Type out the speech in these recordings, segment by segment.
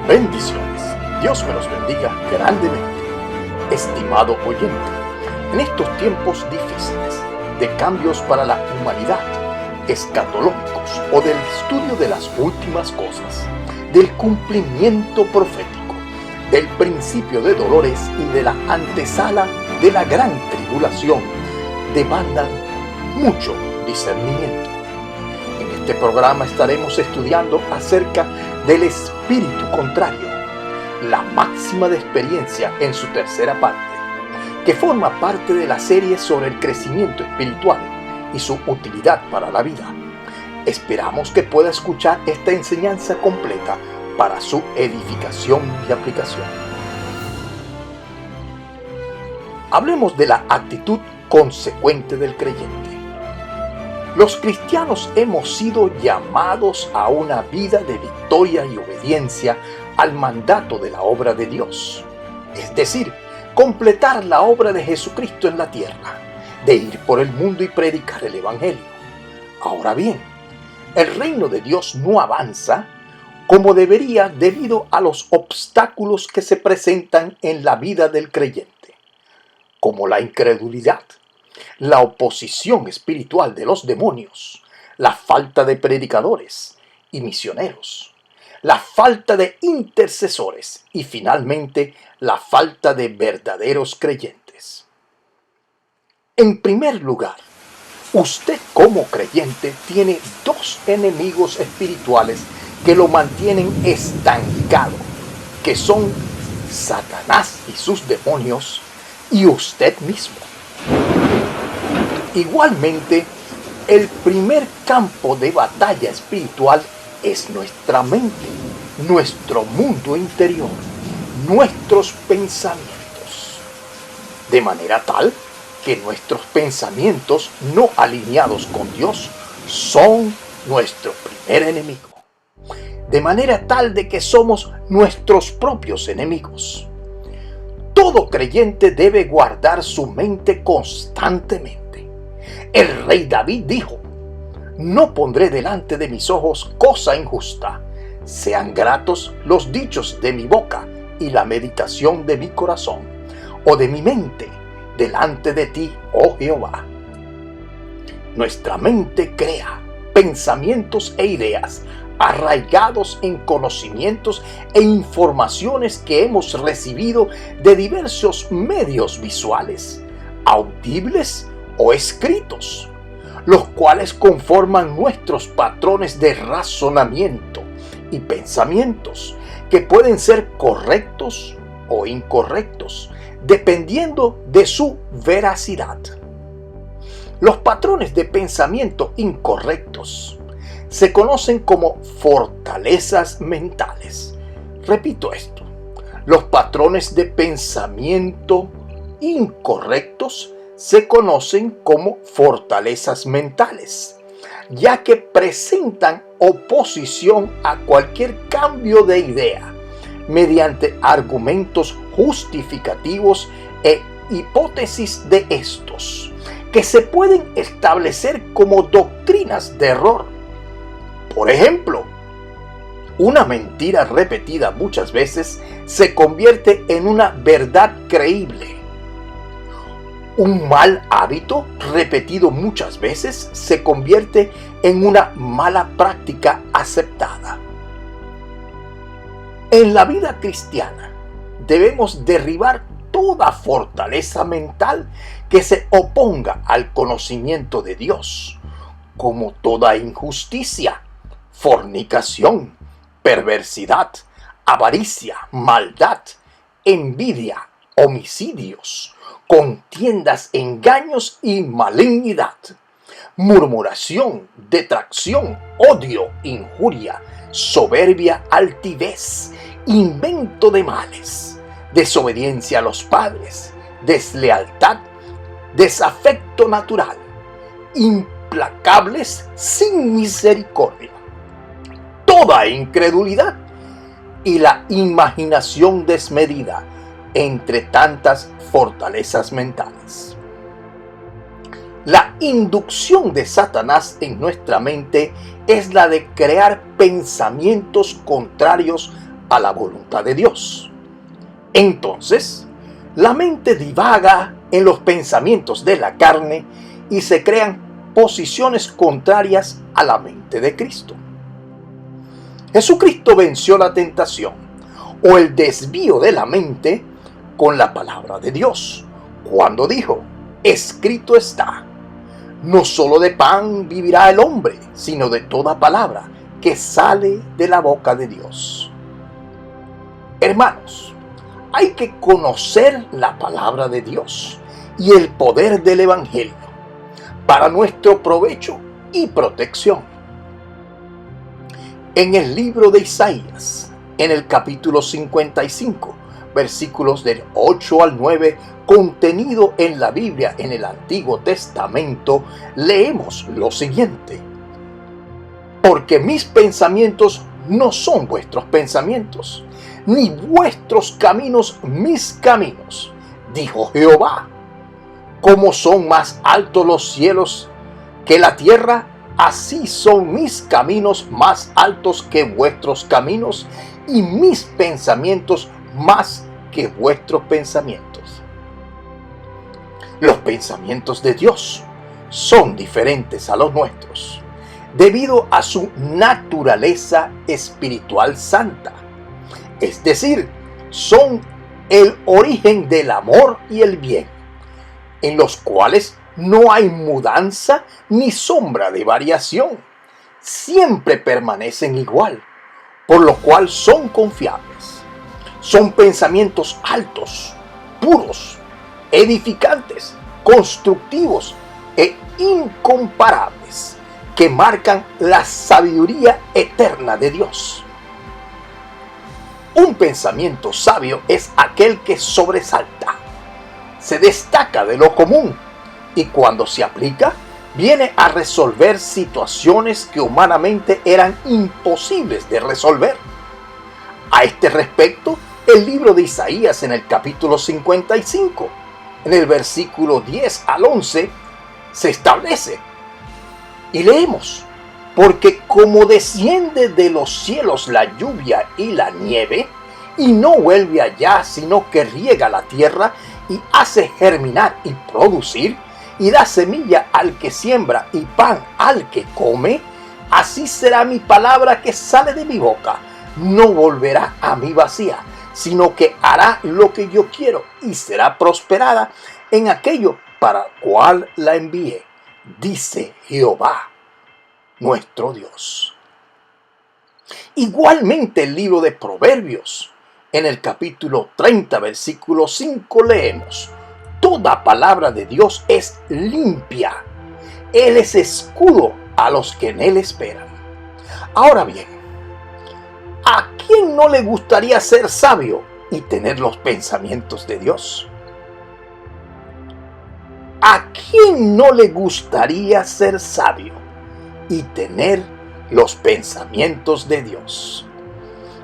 Bendiciones. Dios me los bendiga grandemente. Estimado oyente, en estos tiempos difíciles de cambios para la humanidad, escatológicos o del estudio de las últimas cosas, del cumplimiento profético, del principio de dolores y de la antesala de la gran tribulación, demandan mucho discernimiento. En este programa estaremos estudiando acerca del espíritu contrario, la máxima de experiencia en su tercera parte, que forma parte de la serie sobre el crecimiento espiritual y su utilidad para la vida. Esperamos que pueda escuchar esta enseñanza completa para su edificación y aplicación. Hablemos de la actitud consecuente del creyente. Los cristianos hemos sido llamados a una vida de victoria y obediencia al mandato de la obra de Dios, es decir, completar la obra de Jesucristo en la tierra, de ir por el mundo y predicar el Evangelio. Ahora bien, el reino de Dios no avanza como debería debido a los obstáculos que se presentan en la vida del creyente, como la incredulidad, la oposición espiritual de los demonios, la falta de predicadores y misioneros, la falta de intercesores y finalmente la falta de verdaderos creyentes. En primer lugar, usted como creyente tiene dos enemigos espirituales que lo mantienen estancado, que son Satanás y sus demonios y usted mismo. Igualmente, el primer campo de batalla espiritual es nuestra mente, nuestro mundo interior, nuestros pensamientos. De manera tal que nuestros pensamientos no alineados con Dios son nuestro primer enemigo. De manera tal de que somos nuestros propios enemigos. Todo creyente debe guardar su mente constantemente. El rey David dijo: no pondré delante de mis ojos cosa injusta. Sean gratos los dichos de mi boca y la meditación de mi corazón o de mi mente delante de ti, oh Jehová. Nuestra mente crea pensamientos e ideas arraigados en conocimientos e informaciones que hemos recibido de diversos medios visuales, audibles o escritos, los cuales conforman nuestros patrones de razonamiento y pensamientos que pueden ser correctos o incorrectos, dependiendo de su veracidad. Los patrones de pensamiento incorrectos se conocen como fortalezas mentales. Repito esto: los patrones de pensamiento incorrectos se conocen como fortalezas mentales, ya que presentan oposición a cualquier cambio de idea mediante argumentos justificativos e hipótesis de estos, que se pueden establecer como doctrinas de error. Por ejemplo, una mentira repetida muchas veces se convierte en una verdad creíble. Un mal hábito repetido muchas veces se convierte en una mala práctica aceptada. En la vida cristiana debemos derribar toda fortaleza mental que se oponga al conocimiento de Dios, como toda injusticia, fornicación, perversidad, avaricia, maldad, envidia, homicidios, contiendas, engaños y malignidad, murmuración, detracción, odio, injuria, soberbia, altivez, invento de males, desobediencia a los padres, deslealtad, desafecto natural, implacables sin misericordia, toda incredulidad y la imaginación desmedida, entre tantas fortalezas mentales. La inducción de Satanás en nuestra mente es la de crear pensamientos contrarios a la voluntad de Dios. Entonces, la mente divaga en los pensamientos de la carne y se crean posiciones contrarias a la mente de Cristo. Jesucristo venció la tentación o el desvío de la mente con la palabra de Dios, cuando dijo: escrito está, no solo de pan vivirá el hombre, sino de toda palabra que sale de la boca de Dios. Hermanos, hay que conocer la palabra de Dios y el poder del Evangelio para nuestro provecho y protección. En el libro de Isaías, en el capítulo 55, versículos del 8 al 9, contenido en la Biblia en el Antiguo Testamento, leemos lo siguiente: porque mis pensamientos no son vuestros pensamientos, ni vuestros caminos mis caminos, dijo Jehová. Como son más altos los cielos que la tierra, así son mis caminos más altos que vuestros caminos, y mis pensamientos más que vuestros pensamientos. Los pensamientos de Dios son diferentes a los nuestros, debido a su naturaleza espiritual santa. Es decir, son el origen del amor y el bien, en los cuales no hay mudanza ni sombra de variación. Siempre permanecen igual, por lo cual son confiables. Son pensamientos altos, puros, edificantes, constructivos e incomparables, que marcan la sabiduría eterna de Dios. Un pensamiento sabio es aquel que sobresalta, se destaca de lo común y cuando se aplica, viene a resolver situaciones que humanamente eran imposibles de resolver. A este respecto, el libro de Isaías en el capítulo 55, en el versículo 10 al 11, se establece. Y leemos: porque como desciende de los cielos la lluvia y la nieve, y no vuelve allá, sino que riega la tierra y hace germinar y producir, y da semilla al que siembra y pan al que come, así será mi palabra que sale de mi boca. No volverá a mí vacía, sino que hará lo que yo quiero y será prosperada en aquello para cual la envié, dice Jehová, nuestro Dios. Igualmente el libro de Proverbios, en el capítulo 30, versículo 5, leemos: toda palabra de Dios es limpia. Él es escudo a los que en Él esperan. Ahora bien, ¿a quién no le gustaría ser sabio y tener los pensamientos de Dios? ¿A quién no le gustaría ser sabio y tener los pensamientos de Dios?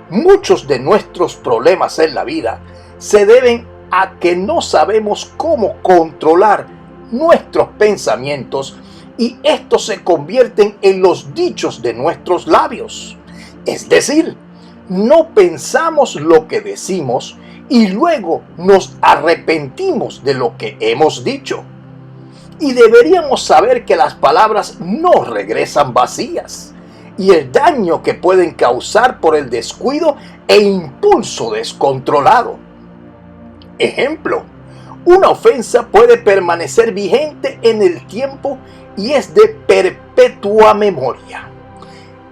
Muchos de nuestros problemas en la vida se deben a que no sabemos cómo controlar nuestros pensamientos y estos se convierten en los dichos de nuestros labios. Es decir, no pensamos lo que decimos y luego nos arrepentimos de lo que hemos dicho. Y deberíamos saber que las palabras no regresan vacías y el daño que pueden causar por el descuido e impulso descontrolado. Ejemplo, una ofensa puede permanecer vigente en el tiempo y es de perpetua memoria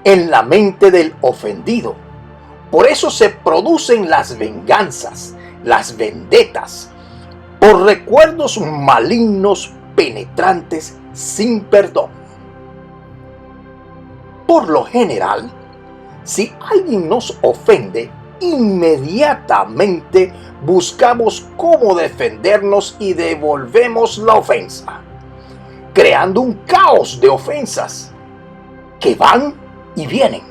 en la mente del ofendido. Por eso se producen las venganzas, las vendetas, por recuerdos malignos penetrantes sin perdón. Por lo general, si alguien nos ofende, inmediatamente buscamos cómo defendernos y devolvemos la ofensa, creando un caos de ofensas que van y vienen.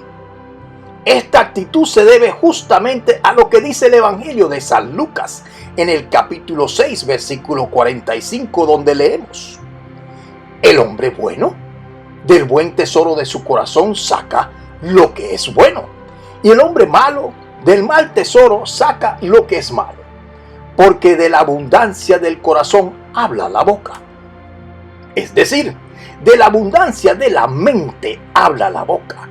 Esta actitud se debe justamente a lo que dice el Evangelio de San Lucas en el capítulo 6, versículo 45, donde leemos: el hombre bueno del buen tesoro de su corazón saca lo que es bueno, y el hombre malo Del mal tesoro saca lo que es malo, porque de la abundancia del corazón habla la boca. Es decir, de la abundancia de la mente habla la boca.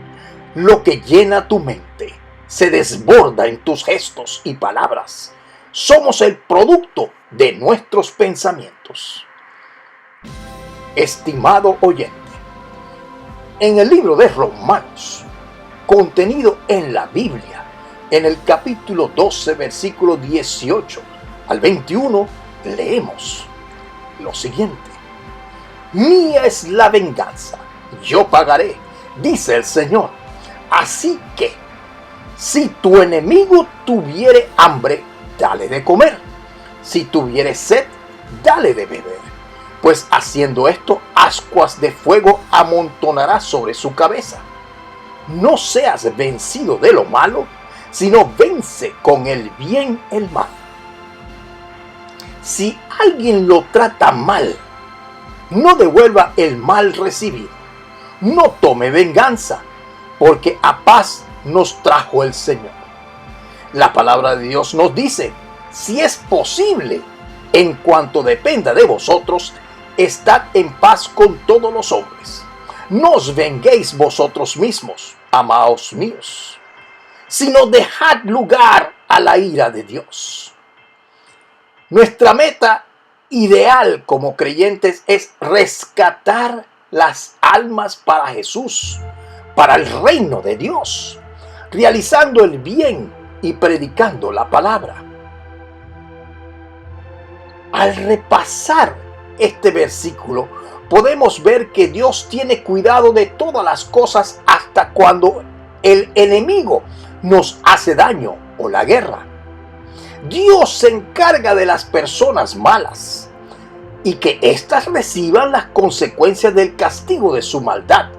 Lo que llena tu mente se desborda en tus gestos y palabras. Somos el producto de nuestros pensamientos. Estimado oyente, en el libro de Romanos, contenido en la Biblia, en el capítulo 12, versículo 18 al 21, leemos lo siguiente: Mía es la venganza, yo pagaré, dice el Señor. Así que, si tu enemigo tuviere hambre, dale de comer. Si tuviere sed, dale de beber. Pues haciendo esto, ascuas de fuego amontonará sobre su cabeza. No seas vencido de lo malo, sino vence con el bien el mal. Si alguien lo trata mal, no devuelva el mal recibido. No tome venganza, porque a paz nos trajo el Señor. La palabra de Dios nos dice: si es posible, en cuanto dependa de vosotros, estad en paz con todos los hombres. No os venguéis vosotros mismos, amados míos, sino dejad lugar a la ira de Dios. Nuestra meta ideal como creyentes es rescatar las almas para Jesús, para el reino de Dios, realizando el bien y predicando la palabra. Al repasar este versículo, podemos ver que Dios tiene cuidado de todas las cosas hasta cuando el enemigo nos hace daño o la guerra. Dios se encarga de las personas malas y que éstas reciban las consecuencias del castigo de su maldad.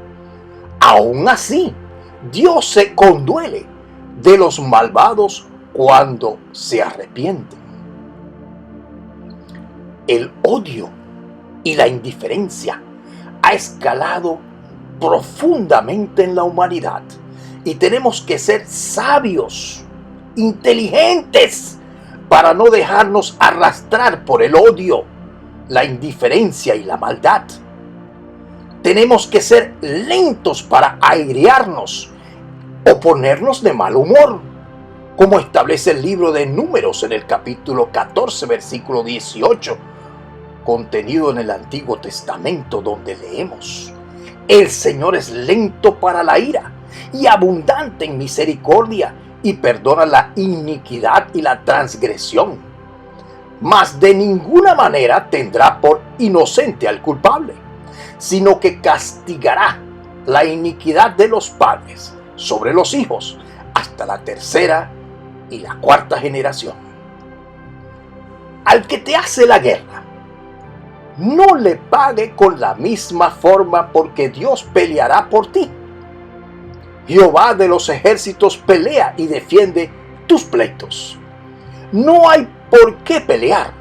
Aún así, Dios se conduele de los malvados cuando se arrepienten. El odio y la indiferencia ha escalado profundamente en la humanidad y tenemos que ser sabios, inteligentes, para no dejarnos arrastrar por el odio, la indiferencia y la maldad. Tenemos que ser lentos para airearnos o ponernos de mal humor, como establece el libro de Números en el capítulo 14, versículo 18, contenido en el Antiguo Testamento, donde leemos: el Señor es lento para la ira y abundante en misericordia, y perdona la iniquidad y la transgresión, mas de ninguna manera tendrá por inocente al culpable, sino que castigará la iniquidad de los padres sobre los hijos hasta la tercera y la cuarta generación. Al que te hace la guerra, no le pague con la misma forma, porque Dios peleará por ti. Jehová de los ejércitos pelea y defiende tus pleitos. No hay por qué pelear.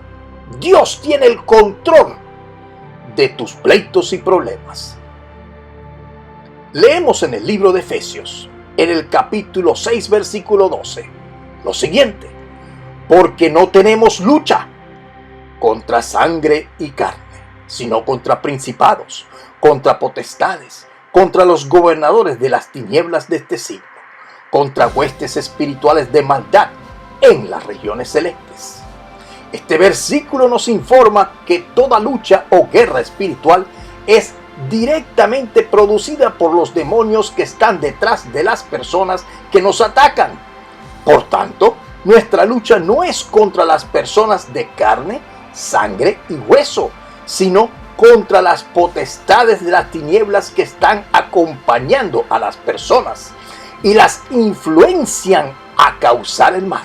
Dios tiene el control de tus pleitos y problemas. Leemos en el libro de Efesios, en el capítulo 6, versículo 12, lo siguiente: porque no tenemos lucha contra sangre y carne, sino contra principados, contra potestades, contra los gobernadores de las tinieblas de este siglo, contra huestes espirituales de maldad en las regiones celestes. Este versículo nos informa que toda lucha o guerra espiritual es directamente producida por los demonios que están detrás de las personas que nos atacan. Por tanto, nuestra lucha no es contra las personas de carne, sangre y hueso, sino contra las potestades de las tinieblas que están acompañando a las personas y las influencian a causar el mal.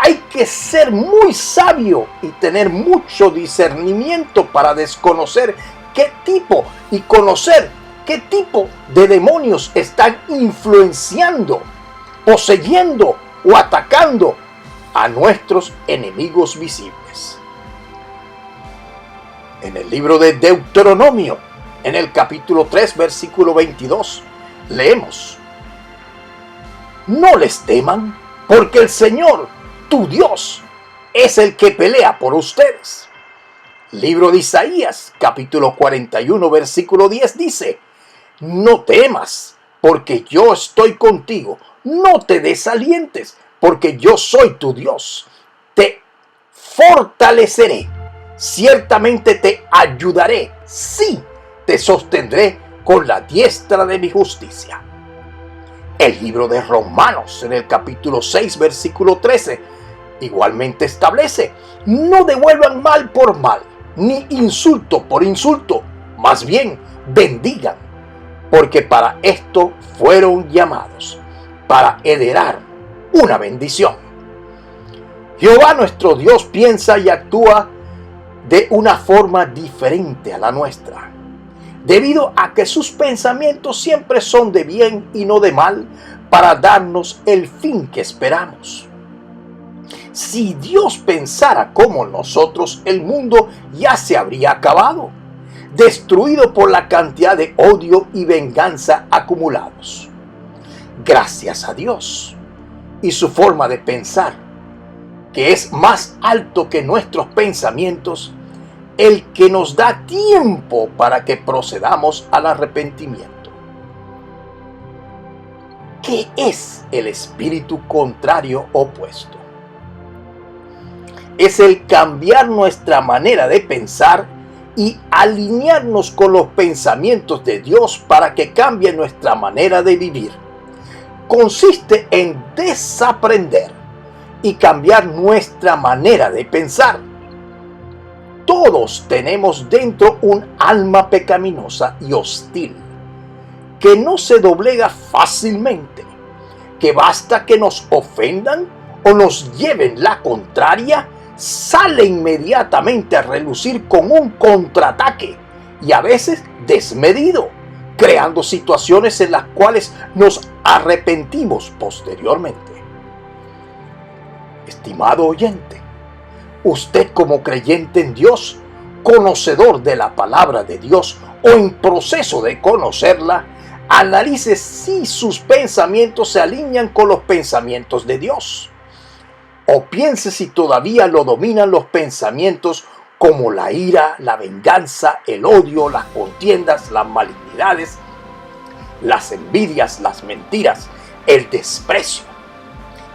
Hay que ser muy sabio y tener mucho discernimiento para desconocer qué tipo y conocer qué tipo de demonios están influenciando, poseyendo o atacando a nuestros enemigos visibles. En el libro de Deuteronomio, en el capítulo 3, versículo 22, leemos: No les teman, porque el Señor, tu Dios, es el que pelea por ustedes. Libro de Isaías, capítulo 41, versículo 10 dice: no temas, porque yo estoy contigo. No te desalientes, porque yo soy tu Dios. Te fortaleceré. Ciertamente te ayudaré. Sí, te sostendré con la diestra de mi justicia. El libro de Romanos, en el capítulo 6, versículo 13, igualmente establece: no devuelvan mal por mal, ni insulto por insulto, más bien bendigan, porque para esto fueron llamados, para heredar una bendición. Jehová nuestro Dios piensa y actúa de una forma diferente a la nuestra, debido a que sus pensamientos siempre son de bien y no de mal, para darnos el fin que esperamos. Si Dios pensara como nosotros, el mundo ya se habría acabado, destruido por la cantidad de odio y venganza acumulados. Gracias a Dios y su forma de pensar, que es más alto que nuestros pensamientos, el que nos da tiempo para que procedamos al arrepentimiento. ¿Qué es el espíritu contrario opuesto? Es el cambiar nuestra manera de pensar y alinearnos con los pensamientos de Dios para que cambie nuestra manera de vivir. Consiste en desaprender y cambiar nuestra manera de pensar. Todos tenemos dentro un alma pecaminosa y hostil, que no se doblega fácilmente, que basta que nos ofendan o nos lleven la contraria, sale inmediatamente a relucir con un contraataque, y a veces desmedido, creando situaciones en las cuales nos arrepentimos posteriormente. Estimado oyente, usted como creyente en Dios, conocedor de la palabra de Dios o en proceso de conocerla, analice si sus pensamientos se alinean con los pensamientos de Dios. O piense si todavía lo dominan los pensamientos como la ira, la venganza, el odio, las contiendas, las malignidades, las envidias, las mentiras, el desprecio,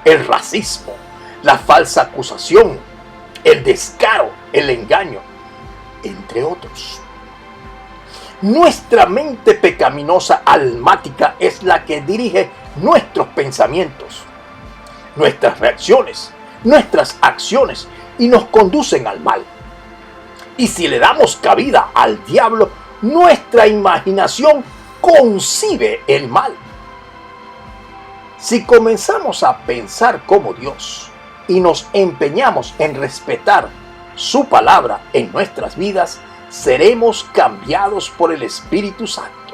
el racismo, la falsa acusación, el descaro, el engaño, entre otros. Nuestra mente pecaminosa almática es la que dirige nuestros pensamientos, nuestras reacciones, nuestras acciones, y nos conducen al mal. Y si le damos cabida al diablo, nuestra imaginación concibe el mal. Si comenzamos a pensar como Dios y nos empeñamos en respetar su palabra en nuestras vidas, seremos cambiados por el Espíritu Santo,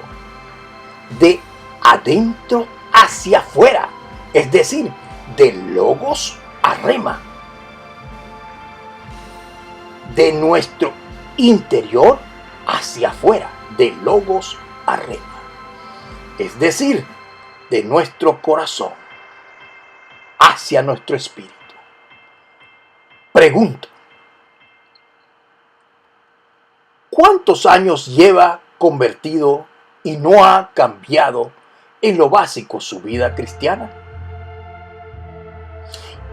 de adentro hacia afuera, es decir, de logos a rema, de nuestro interior hacia afuera, de logos a rema, es decir, de nuestro corazón hacia nuestro espíritu. Pregunto, ¿cuántos años lleva convertido y no ha cambiado en lo básico su vida cristiana?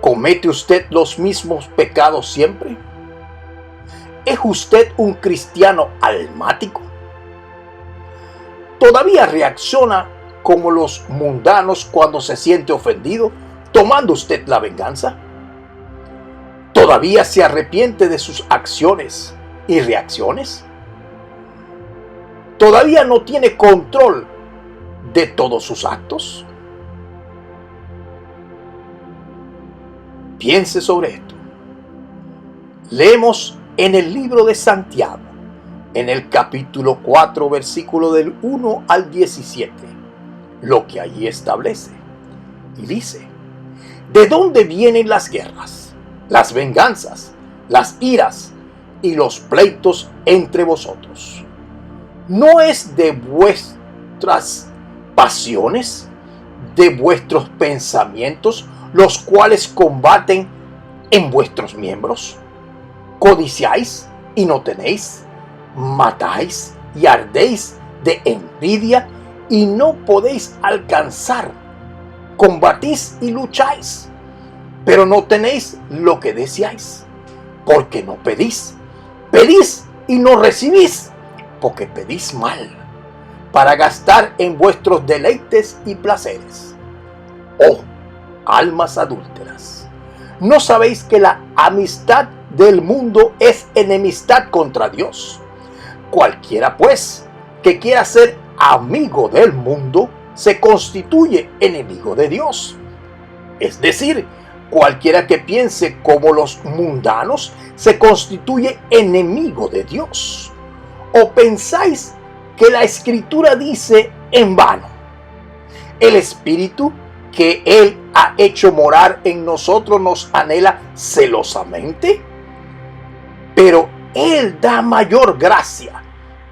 ¿Comete usted los mismos pecados siempre? ¿Es usted un cristiano almático? ¿Todavía reacciona como los mundanos cuando se siente ofendido, tomando usted la venganza? ¿Todavía se arrepiente de sus acciones y reacciones? ¿Todavía no tiene control de todos sus actos? Piense sobre esto. Leemos en el libro de Santiago, en el capítulo 4, versículo del 1 al 17, lo que allí establece. Y dice: ¿de dónde vienen las guerras, las venganzas, las iras y los pleitos entre vosotros? ¿No es de vuestras pasiones de vuestros pensamientos, los cuales combaten en vuestros miembros? ¿Codiciáis y no tenéis? ¿Matáis y ardéis de envidia y no podéis alcanzar? ¿Combatís y lucháis, pero no tenéis lo que deseáis? Porque no pedís. Pedís y no recibís, porque pedís mal, para gastar en vuestros deleites y placeres. Oh, almas adúlteras, ¿no sabéis que la amistad del mundo es enemistad contra Dios? Cualquiera, pues, que quiera ser amigo del mundo, se constituye enemigo de Dios. Es decir, cualquiera que piense como los mundanos, se constituye enemigo de Dios. ¿O pensáis que la Escritura dice en vano: el Espíritu que Él ha hecho morar en nosotros nos anhela celosamente? Pero Él da mayor gracia.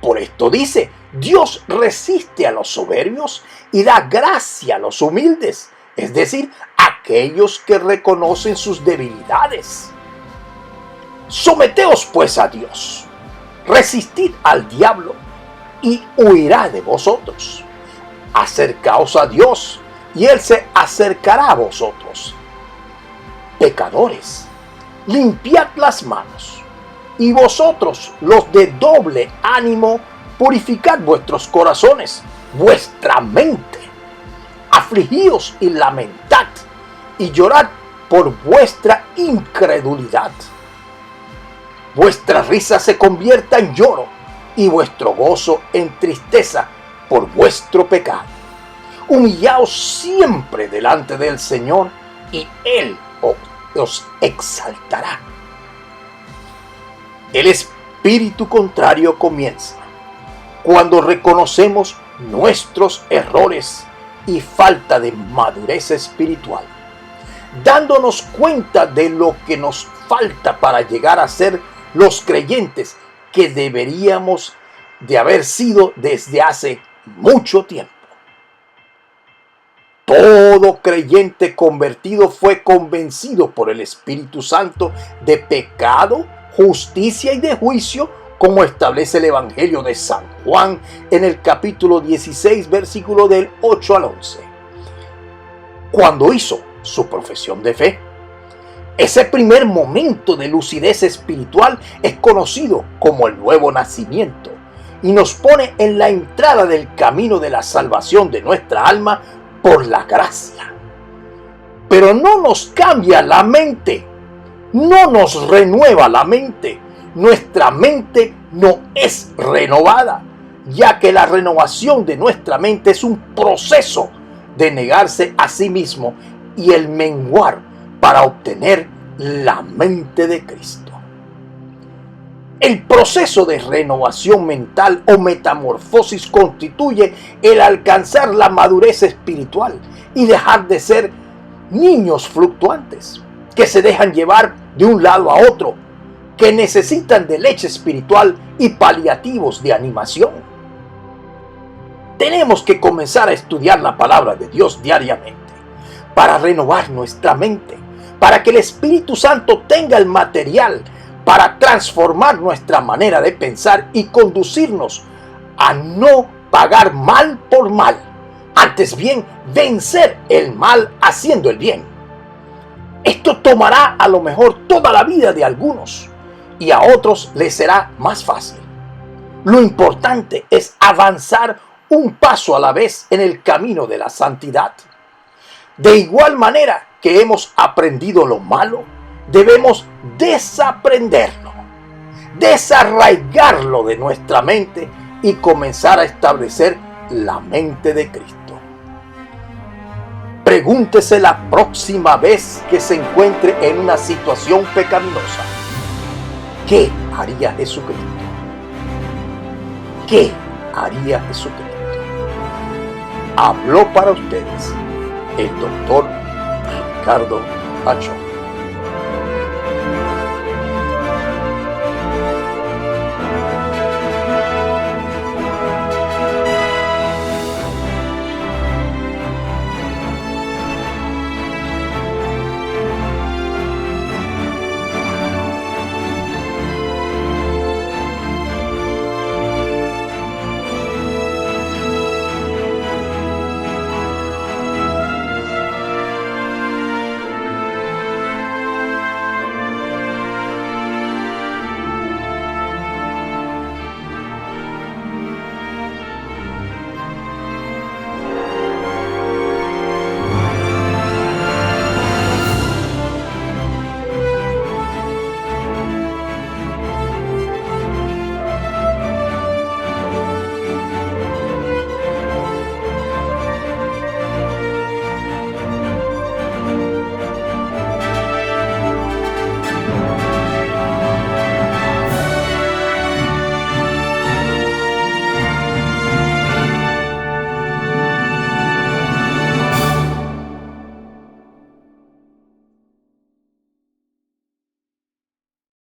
Por esto dice: Dios resiste a los soberbios y da gracia a los humildes, es decir, a aquellos que reconocen sus debilidades. Someteos pues a Dios, resistid al diablo y huirá de vosotros. Acercaos a Dios y Él se acercará a vosotros. Pecadores, limpiad las manos, y vosotros, los de doble ánimo, purificad vuestros corazones, vuestra mente. Afligíos y lamentad, y llorad por vuestra incredulidad. Vuestra risa se convierta en lloro, y vuestro gozo en tristeza por vuestro pecado. Humillaos siempre delante del Señor, y Él os exaltará. El espíritu contrario comienza cuando reconocemos nuestros errores y falta de madurez espiritual, dándonos cuenta de lo que nos falta para llegar a ser los creyentes que deberíamos de haber sido desde hace mucho tiempo. Todo creyente convertido fue convencido por el Espíritu Santo de pecado, justicia y de juicio, como establece el Evangelio de San Juan en el capítulo 16, versículo del 8 al 11. Cuando hizo su profesión de fe, ese primer momento de lucidez espiritual es conocido como el nuevo nacimiento y nos pone en la entrada del camino de la salvación de nuestra alma por la gracia. Pero no nos cambia la mente, no nos renueva la mente. Nuestra mente no es renovada, ya que la renovación de nuestra mente es un proceso de negarse a sí mismo y el menguar para obtener la mente de Cristo. El proceso de renovación mental o metamorfosis constituye el alcanzar la madurez espiritual y dejar de ser niños fluctuantes que se dejan llevar de un lado a otro, que necesitan de leche espiritual y paliativos de animación. Tenemos que comenzar a estudiar la palabra de Dios diariamente para renovar nuestra mente, para que el Espíritu Santo tenga el material para transformar nuestra manera de pensar y conducirnos a no pagar mal por mal, antes bien vencer el mal haciendo el bien. Esto tomará a lo mejor toda la vida de algunos y a otros les será más fácil. Lo importante es avanzar un paso a la vez en el camino de la santidad. De igual manera que hemos aprendido lo malo, debemos desaprenderlo, desarraigarlo de nuestra mente y comenzar a establecer la mente de Cristo. Pregúntese la próxima vez que se encuentre en una situación pecaminosa: ¿qué haría Jesucristo? ¿Qué haría Jesucristo? Habló para ustedes el doctor Ricardo Pachón.